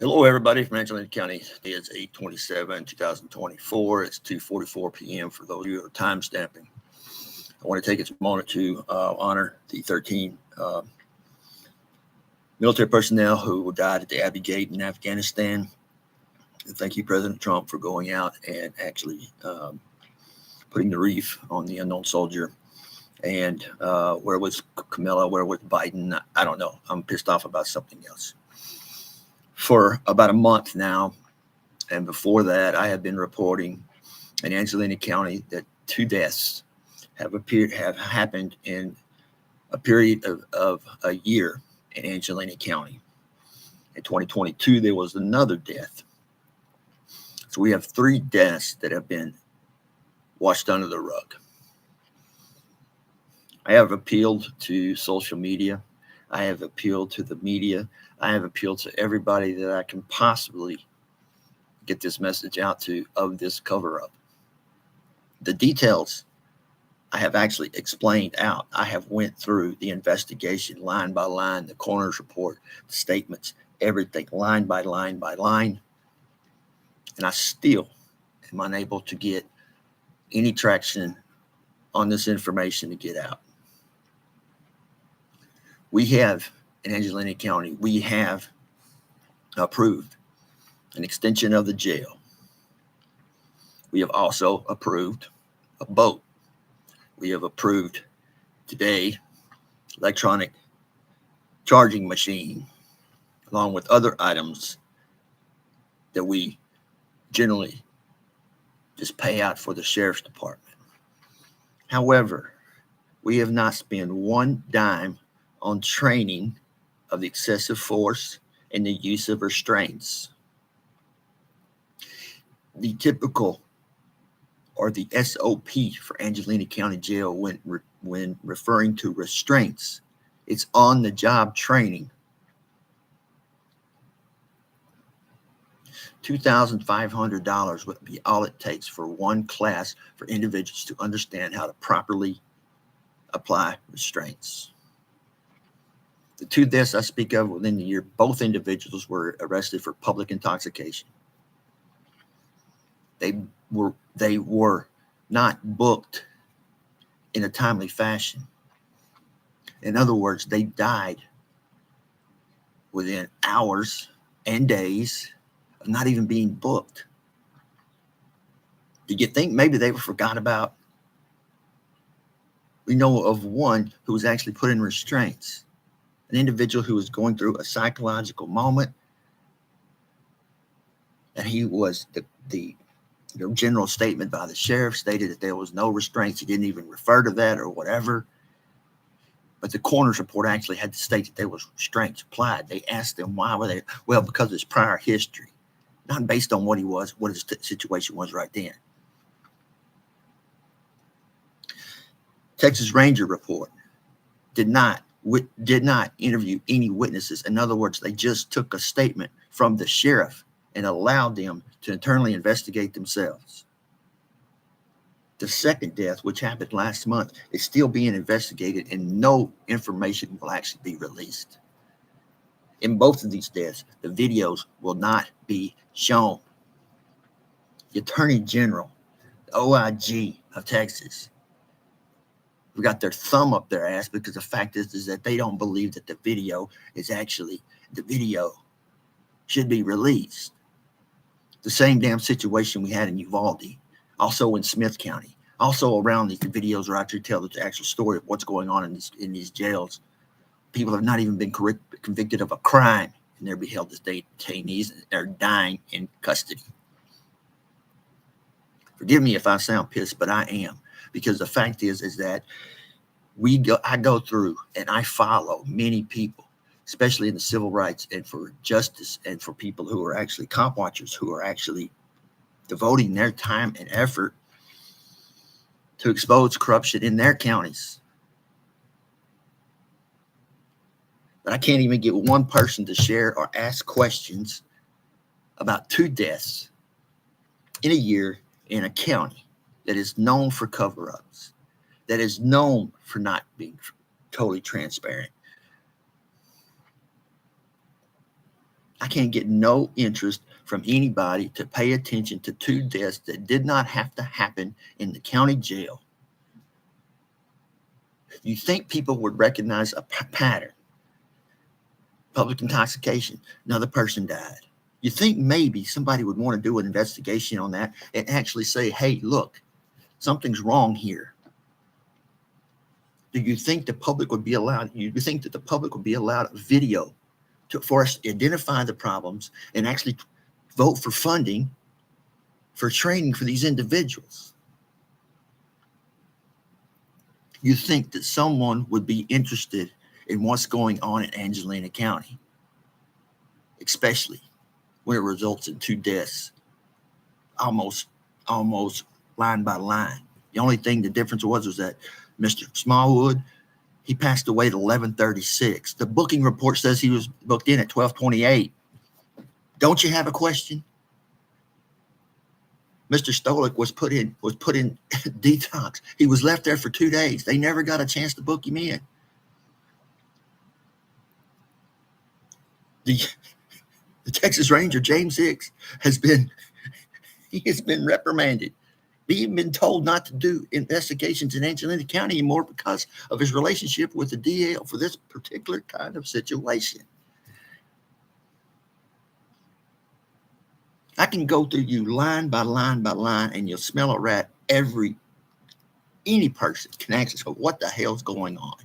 Hello, everybody from Angelina County. Today is 8/27, 2024. It's 2:44 p.m. for those of you who are time stamping. I want to take this moment to honor the 13 military personnel who died at the Abbey Gate in Afghanistan. And thank you, President Trump, for going out and actually putting the wreath on the unknown soldier. And where was Camilla? Where was Biden? I don't know. I'm pissed off about something else. For about a month now, and before that, I have been reporting in Angelina County that 2 deaths have happened in a period of a year in Angelina County. In 2022, there was another death. So we have 3 deaths that have been washed under the rug. I have appealed to social media. I have appealed to the media. I have appealed to everybody that I can possibly get this message out to of this cover up. The details I have actually explained out. I have went through the investigation line by line, the coroner's report, the statements, everything line by line by line. And I still am unable to get any traction on this information to get out. We have in Angelina County, we have approved an extension of the jail. We have also approved a boat. We have approved today electronic charging machine, along with other items that we generally just pay out for the sheriff's department. However, we have not spent one dime on training of the excessive force and the use of restraints. The typical or the SOP for Angelina County Jail when referring to restraints, it's on the job training. $2,500 would be all it takes for one class for individuals to understand how to properly apply restraints. The 2 deaths I speak of within the year, both individuals were arrested for public intoxication. They were not booked in a timely fashion. In other words, they died within hours and days of not even being booked. Did you think maybe they were forgot about? We know of one who was actually put in restraints, an individual who was going through a psychological moment, and he was the general statement by the sheriff stated that there was no restraints. He didn't even refer to that or whatever. But the coroner's report actually had to state that there was restraints applied. They asked him why were they? Well, because of his prior history, not based on what he was, what his situation was right then. Texas Ranger report did not interview any witnesses. In other words, they just took a statement from the sheriff and allowed them to internally investigate themselves. The second death, which happened last month, is still being investigated and no information will actually be released. In both of these deaths, the videos will not be shown. The Attorney General, the OIG of Texas, we got their thumb up their ass because the fact is that they don't believe that the video should be released. The same damn situation we had in Uvalde, also in Smith County, also around these videos are actually tell the actual story of what's going on in these jails. People have not even been convicted of a crime, and they're being held as detainees and they're dying in custody. Forgive me if I sound pissed, but I am, because the fact is that I go through and I follow many people, especially in the civil rights and for justice and for people who are actually cop watchers, who are actually devoting their time and effort to expose corruption in their counties. But I can't even get one person to share or ask questions about 2 deaths in a year in a county that is known for cover-ups, that is known for not being totally transparent. I can't get no interest from anybody to pay attention to 2 deaths that did not have to happen in the county jail. You think people would recognize a pattern? Public intoxication, another person died. You think maybe somebody would want to do an investigation on that and actually say, hey, look, something's wrong here. Do you think the public would be allowed? You think that the public would be allowed a video for us to identify the problems and actually vote for funding for training for these individuals? You think that someone would be interested in what's going on in Angelina County, especially when it results in 2 deaths, almost line by line. The only thing the difference was that Mr. Smallwood, he passed away at 11:36. The booking report says he was booked in at 12:28. Don't you have a question? Mr. Stolik was put in detox. He was left there for 2 days. They never got a chance to book him in. The Texas Ranger James Hicks has been reprimanded. He's been told not to do investigations in Angelina County anymore because of his relationship with the DL for this particular kind of situation. I can go through you line by line by line, and you'll smell a rat. Any person can actually go, what the hell's going on?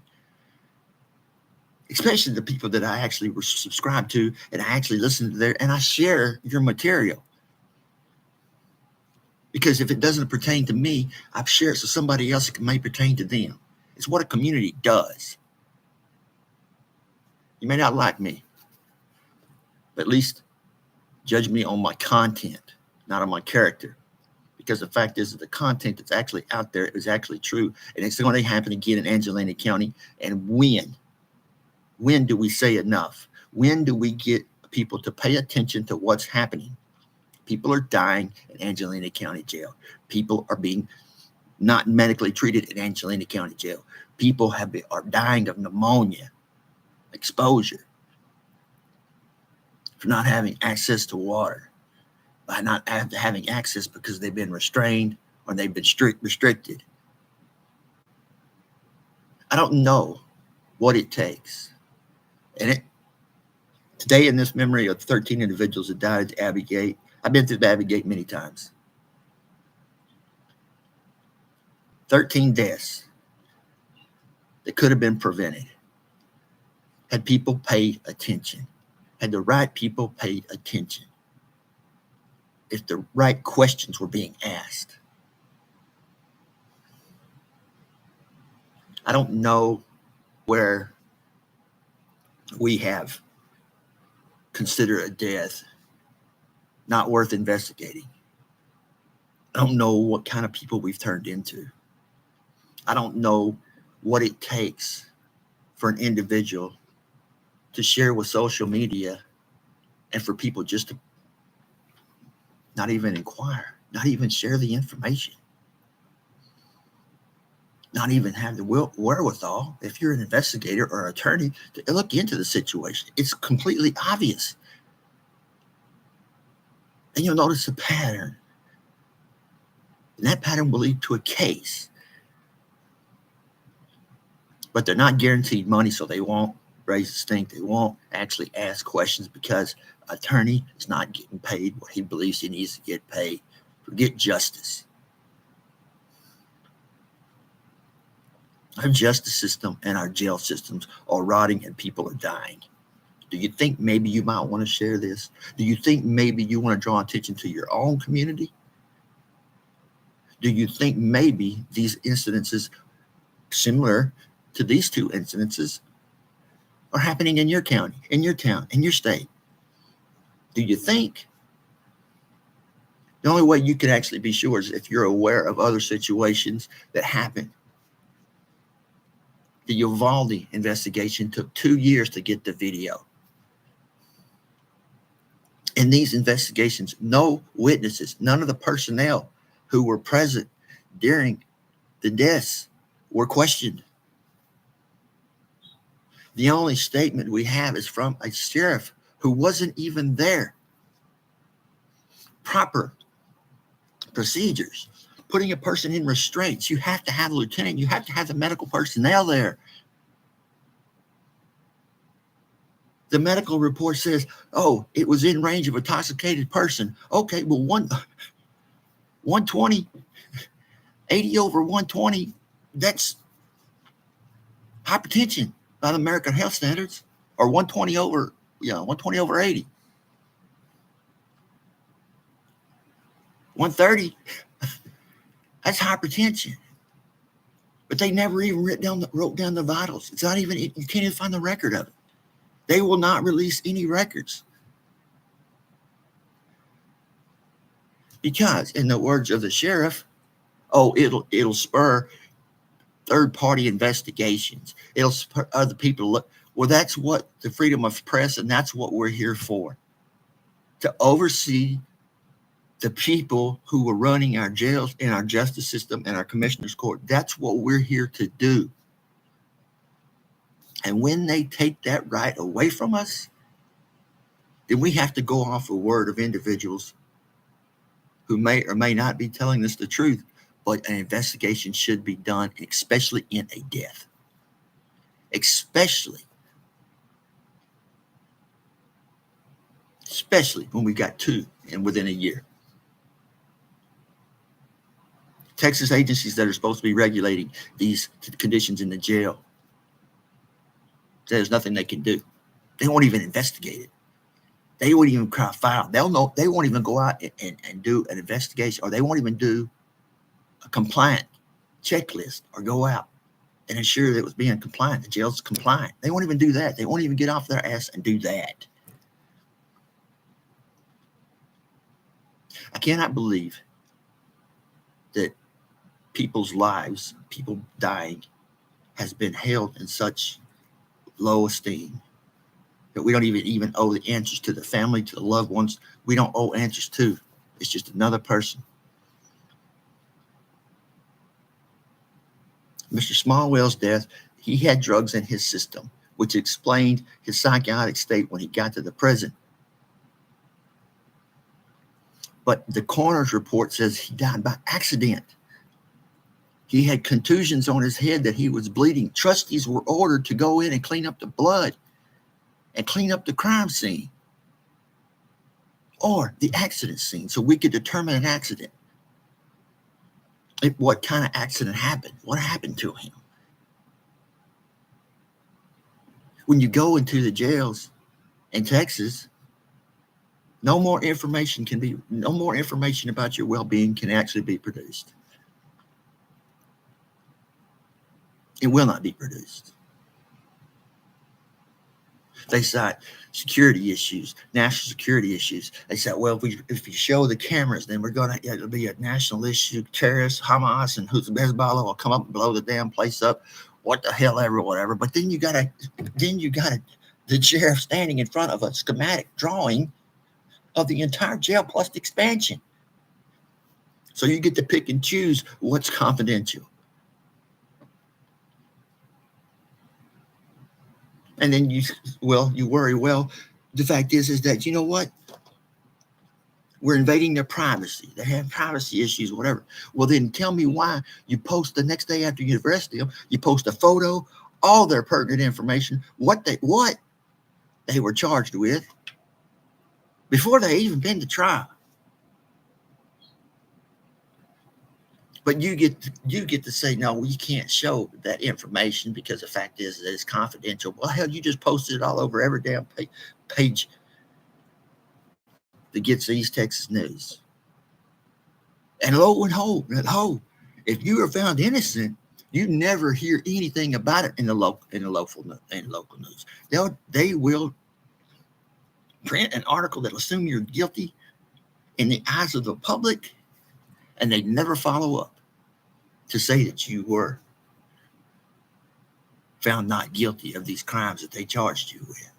Especially the people that I actually subscribe to, and I actually listen to and I share your material. Because if it doesn't pertain to me, I've shared it so somebody else may pertain to them. It's what a community does. You may not like me, but at least judge me on my content, not on my character. Because the fact is that the content that's actually out there is actually true. And it's going to happen again in Angelina County. And when do we say enough? When do we get people to pay attention to what's happening? People are dying in Angelina County Jail. People are being not medically treated in Angelina County Jail. People are dying of pneumonia, exposure, for not having access to water, by not having access because they've been restrained or they've been restricted. I don't know what it takes. And today, in this memory of 13 individuals that died at Abbey Gate, I've been through the Abbey Gate many times. 13 deaths that could have been prevented had people paid attention, had the right people paid attention, if the right questions were being asked. I don't know where we have considered a death not worth investigating. I don't know what kind of people we've turned into. I don't know what it takes for an individual to share with social media and for people just to not even inquire, not even share the information, not even have the wherewithal, if you're an investigator or attorney, to look into the situation. It's completely obvious. And you'll notice a pattern. And that pattern will lead to a case. But they're not guaranteed money, so they won't raise a stink. They won't actually ask questions because an attorney is not getting paid what he believes he needs to get paid. Forget justice. Our justice system and our jail systems are rotting and people are dying. Do you think maybe you might want to share this? Do you think maybe you want to draw attention to your own community? Do you think maybe these incidences, similar to these 2 incidences, are happening in your county, in your town, in your state? Do you think? The only way you can actually be sure is if you're aware of other situations that happen. The Uvalde investigation took 2 years to get the video. In these investigations, no witnesses, none of the personnel who were present during the deaths were questioned. The only statement we have is from a sheriff who wasn't even there. Proper procedures, putting a person in restraints. You have to have a lieutenant. You have to have the medical personnel there. The medical report says, oh, it was in range of a intoxicated person. Okay, well, 120, 80 over 120, that's hypertension by the American health standards, or 120 over 80. 130, that's hypertension. But they never even wrote down the vitals. It's not even, you can't even find the record of it. They will not release any records. Because, in the words of the sheriff, oh, it'll spur third-party investigations. It'll spur other people to look. Well, that's what the freedom of press, and that's what we're here for. To oversee the people who are running our jails and our justice system and our commissioner's court. That's what we're here to do. And when they take that right away from us, then we have to go off a word of individuals who may or may not be telling us the truth, but an investigation should be done, especially in a death. Especially when we got two and within a year. Texas agencies that are supposed to be regulating these conditions in the jail, there's nothing they can do. They won't even investigate it. They won't even file. They won't even go out and do an investigation, or they won't even do a compliant checklist or go out and ensure that it was being compliant. The jail's compliant. They won't even do that. They won't even get off their ass and do that. I cannot believe that people's lives, people dying, has been held in such low esteem that we don't even owe the answers to the family, to the loved ones. We don't owe answers to. It's just another person. Mr. Smallwell's death, he had drugs in his system, which explained his psychotic state when he got to the prison. But the coroner's report says he died by accident. He had contusions on his head that he was bleeding. Trustees were ordered to go in and clean up the blood and clean up the crime scene or the accident scene so we could determine an accident. What kind of accident happened? What happened to him? When you go into the jails in Texas, no more information about your well-being can actually be produced. It will not be produced. They cite security issues, national security issues. They say, well, if you show the cameras, then it'll be a national issue. Terrorists, Hamas, and Hezbollah will come up and blow the damn place up. What the hell ever, whatever. But then you got the sheriff standing in front of a schematic drawing of the entire jail plus the expansion. So you get to pick and choose what's confidential. And then you worry, the fact is that, you know what? We're invading their privacy. They have privacy issues, whatever. Well, then tell me why you post the next day after you arrest them, you post a photo, all their pertinent information, what they were charged with before they even been to trial. But you get to say, no, you can't show that information because the fact is that it's confidential. Well, hell, you just posted it all over every damn page that gets East Texas news. And lo and behold, if you are found innocent, you never hear anything about it in the local news. They will print an article that'll assume you're guilty in the eyes of the public, and they never follow up to say that you were found not guilty of these crimes that they charged you with.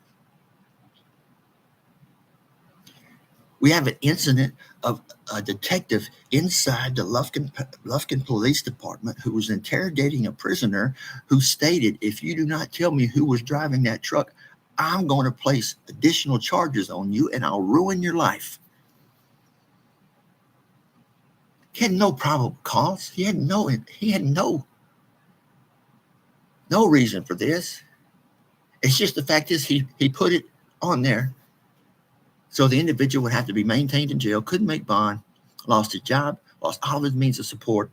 We have an incident of a detective inside the Lufkin Police Department who was interrogating a prisoner who stated, if you do not tell me who was driving that truck, I'm going to place additional charges on you and I'll ruin your life. He had no probable cause. He had no reason for this. It's just the fact is he put it on there so the individual would have to be maintained in jail, couldn't make bond, lost his job, lost all of his means of support.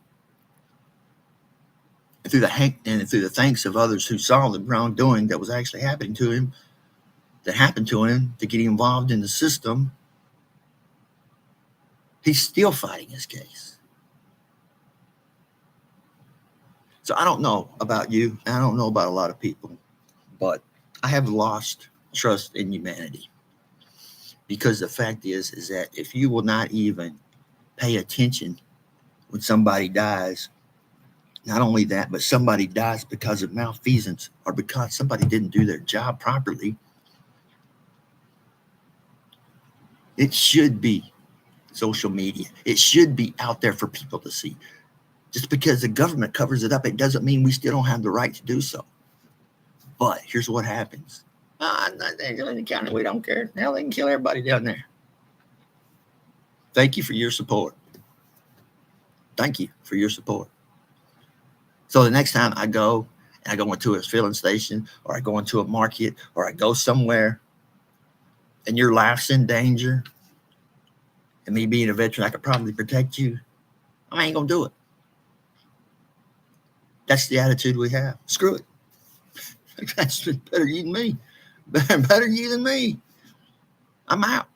And through the thanks of others who saw the wrongdoing that was actually happening to him, that happened to him, to get involved in the system, he's still fighting his case. So I don't know about you, and I don't know about a lot of people, but I have lost trust in humanity. Because the fact is that if you will not even pay attention when somebody dies, not only that, but somebody dies because of malfeasance or because somebody didn't do their job properly, it should be social media. It should be out there for people to see. Just because the government covers it up, it doesn't mean we still don't have the right to do so. But here's what happens. Angelina County, we don't care. Now they can kill everybody down there. Thank you for your support. Thank you for your support. So the next time I go into a filling station, or I go into a market, or I go somewhere, and your life's in danger, and me being a veteran, I could probably protect you, I ain't going to do it. That's the attitude we have. Screw it. That's better you than me. Better you than me. I'm out.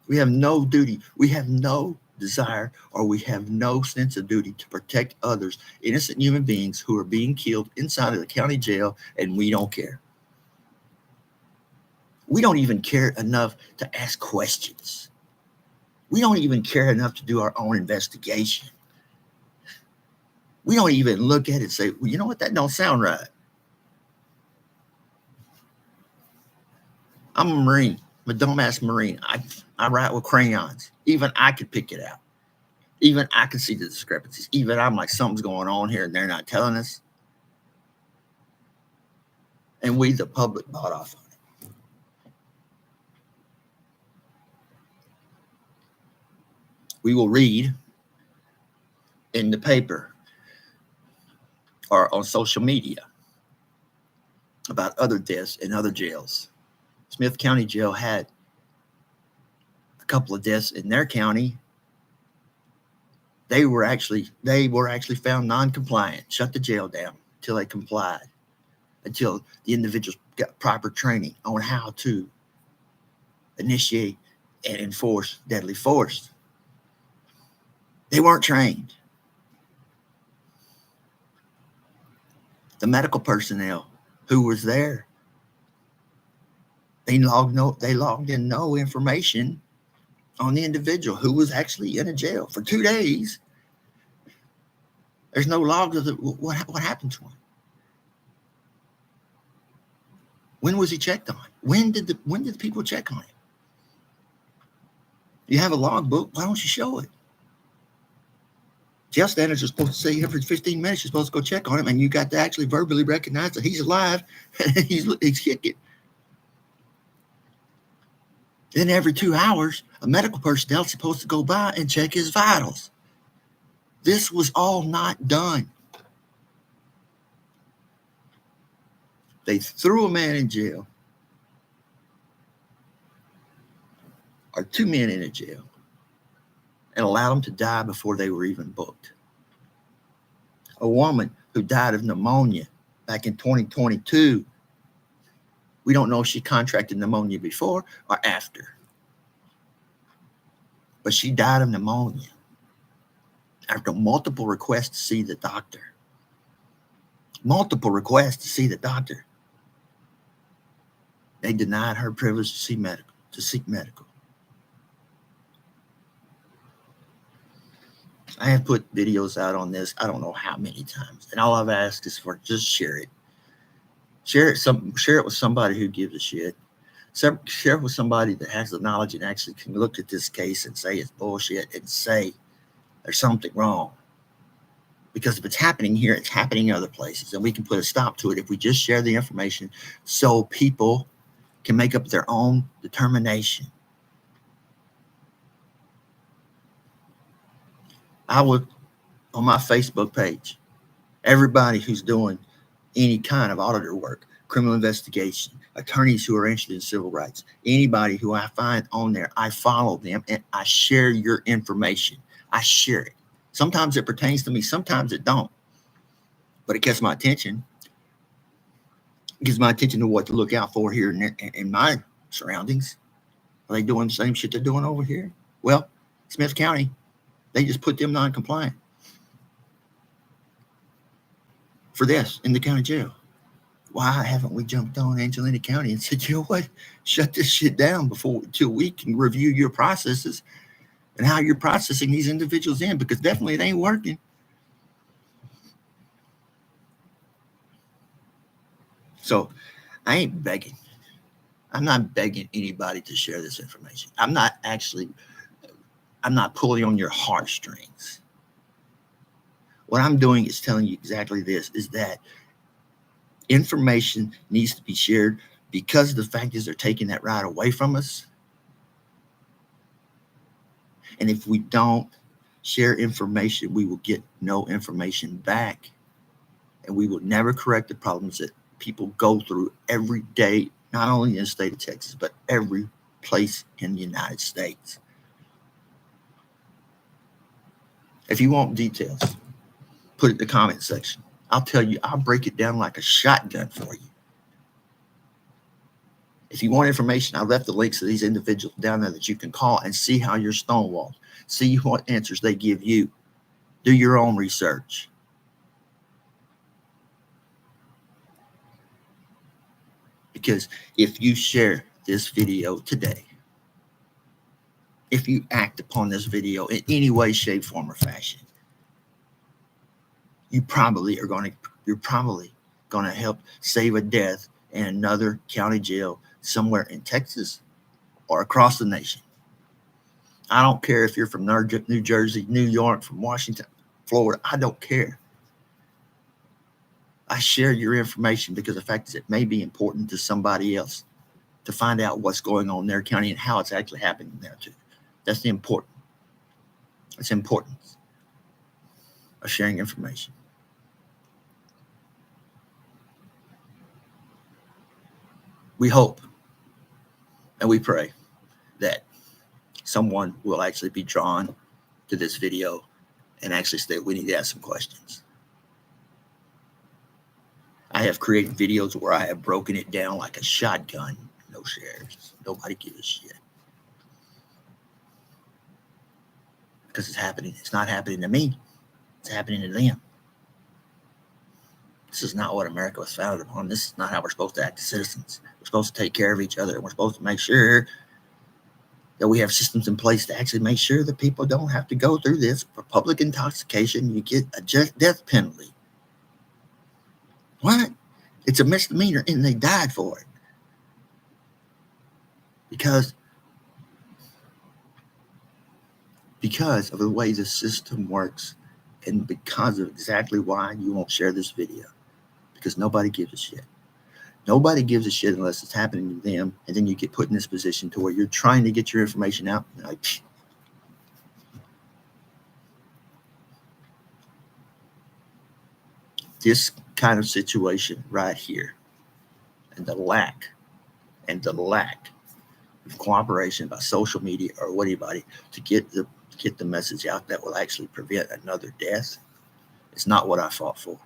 We have no duty. We have no desire, or we have no sense of duty to protect others, innocent human beings who are being killed inside of the county jail, and we don't care. We don't even care enough to ask questions. We don't even care enough to do our own investigation. We don't even look at it and say, well, you know what, that don't sound right. I'm a Marine, I'm a dumbass Marine. I write with crayons. Even I could pick it out. Even I can see the discrepancies. Even I'm like, something's going on here and they're not telling us. And we, the public, bought off on it. We will read in the paper or on social media about other deaths in other jails. Smith County Jail had a couple of deaths in their county. They were actually found non-compliant, shut the jail down until they complied, until the individuals got proper training on how to initiate and enforce deadly force. They weren't trained. The medical personnel who was there, they logged in no information on the individual who was actually in a jail for 2 days. There's no logs of what happened to him. When was he checked on? When did the people check on him? You have a logbook. Why don't you show it? Jail standards are supposed to say every 15 minutes you're supposed to go check on him, and you got to actually verbally recognize that he's alive and he's kicking. Then every 2 hours, a medical personnel is supposed to go by and check his vitals. This was all not done. They threw a man in jail, or 2 men in a jail, and allowed them to die before they were even booked. A woman who died of pneumonia back in 2022. We don't know if she contracted pneumonia before or after. But she died of pneumonia after multiple requests to see the doctor. Multiple requests to see the doctor. They denied her privilege to seek medical. I have put videos out on this, I don't know how many times. And all I've asked is for just share it. Share it with somebody who gives a shit. Share it with somebody that has the knowledge and actually can look at this case and say it's bullshit and say there's something wrong. Because if it's happening here, it's happening in other places. And we can put a stop to it if we just share the information so people can make up their own determination. I would, on my Facebook page, everybody who's doing any kind of auditor work, criminal investigation, attorneys who are interested in civil rights, anybody who I find on there, I follow them and I share your information. I share it. Sometimes it pertains to me, sometimes it don't. But it gets my attention. It gives my attention to what to look out for here in my surroundings. Are they doing the same shit they're doing over here? Well, Smith County, they just put them non-compliant for this in the county jail. Why haven't we jumped on Angelina County and said, you know what, shut this shit down until we can review your processes and how you're processing these individuals in, because definitely it ain't working. So I ain't begging. I'm not begging anybody to share this information. I'm not pulling on your heartstrings. What I'm doing is telling you exactly this, is that information needs to be shared because the fact is they're taking that right away from us. And if we don't share information, we will get no information back. And we will never correct the problems that people go through every day, not only in the state of Texas, but every place in the United States. If you want details, put it in the comment section. I'll tell you, I'll break it down like a shotgun for you. If you want information, I left the links to these individuals down there that you can call and see how you're stonewalled. See what answers they give you. Do your own research. Because if you share this video today, if you act upon this video in any way, shape, form, or fashion, you're probably going to help save a death in another county jail somewhere in Texas or across the nation. I don't care if you're from New Jersey, New York, from Washington, Florida. I don't care. I share your information because the fact is it may be important to somebody else to find out what's going on in their county and how it's actually happening there too. That's the importance of sharing information. We hope and we pray that someone will actually be drawn to this video and actually say, we need to ask some questions. I have created videos where I have broken it down like a shotgun. No shares. Nobody gives a shit. Because it's happening. It's not happening to me. It's happening to them. This is not what America was founded upon. This is not how we're supposed to act as citizens. We're supposed to take care of each other. We're supposed to make sure that we have systems in place to actually make sure that people don't have to go through this. For public intoxication, you get a death penalty. What? It's a misdemeanor and they died for it. Because of the way the system works and because of exactly why you won't share this video. Because nobody gives a shit. Nobody gives a shit unless it's happening to them, and then you get put in this position to where you're trying to get your information out. Like, this kind of situation right here, and the lack of cooperation by social media or anybody to get the message out that will actually prevent another death, is not what I fought for.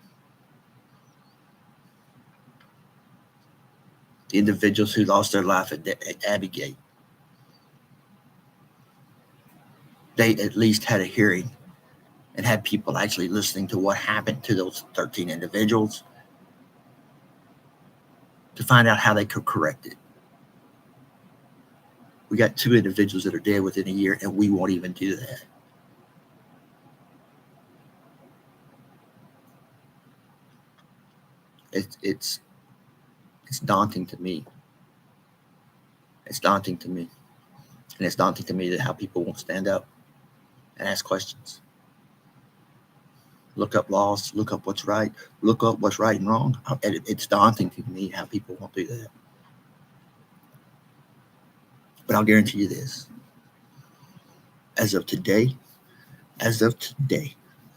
The individuals who lost their life at Abbey Gate, they at least had a hearing and had people actually listening to what happened to those 13 individuals to find out how they could correct it. We got 2 individuals that are dead within a year, and we won't even do that. It's daunting to me. It's daunting to me. And it's daunting to me that how people won't stand up and ask questions. look up laws, look up what's right, look up what's right and wrong. It's daunting to me how people won't do that. But I'll guarantee you this. As of today,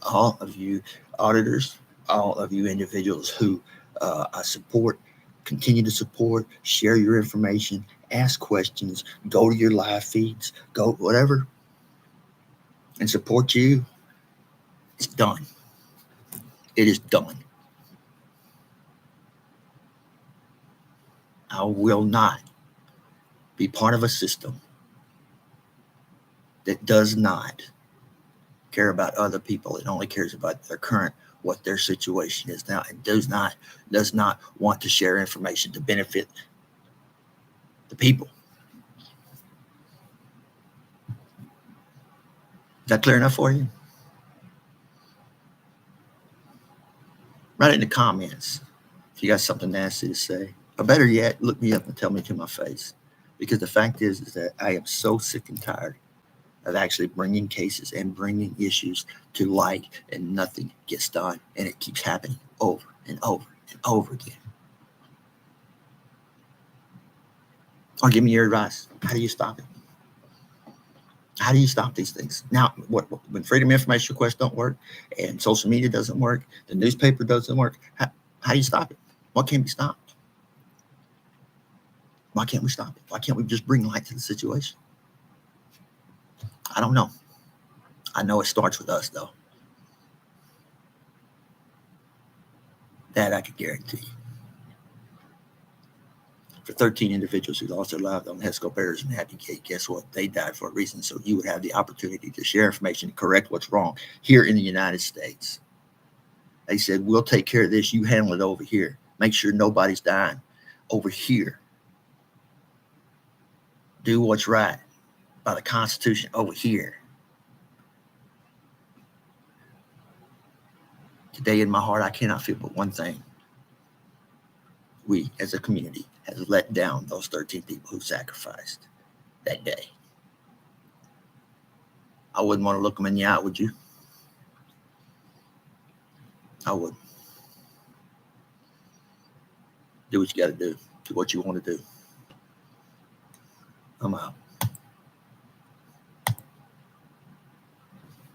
all of you auditors, all of you individuals who I support, continue to support, share your information, ask questions, go to your live feeds, go whatever, and support you, it's done. It is done. I will not be part of a system that does not care about other people. It only cares about their current, what their situation is now, and does not want to share information to benefit the people. Is that clear enough for you? Write it in the comments if you got something nasty to say. Or better yet, look me up and tell me to my face. Because the fact is that I am so sick and tired of actually bringing cases and bringing issues to light, and nothing gets done, and it keeps happening over and over and over again. Or give me your advice. How do you stop it? How do you stop these things? Now, when freedom of information requests don't work, and social media doesn't work, the newspaper doesn't work, how do you stop it? What can be stopped? Why can't we stop it? Why can't we just bring light to the situation? I don't know. I know it starts with us, though. That I could guarantee. For 13 individuals who lost their lives on Hesco Bears and Happy Gate, guess what? They died for a reason, so you would have the opportunity to share information, correct what's wrong here in the United States. They said, we'll take care of this. You handle it over here. Make sure nobody's dying over here. Do what's right by the Constitution over here. Today in my heart, I cannot feel but one thing. We, as a community, has let down those 13 people who sacrificed that day. I wouldn't want to look them in the eye, would you? I would. Do what you got to do. Do what you want to do. I'm out.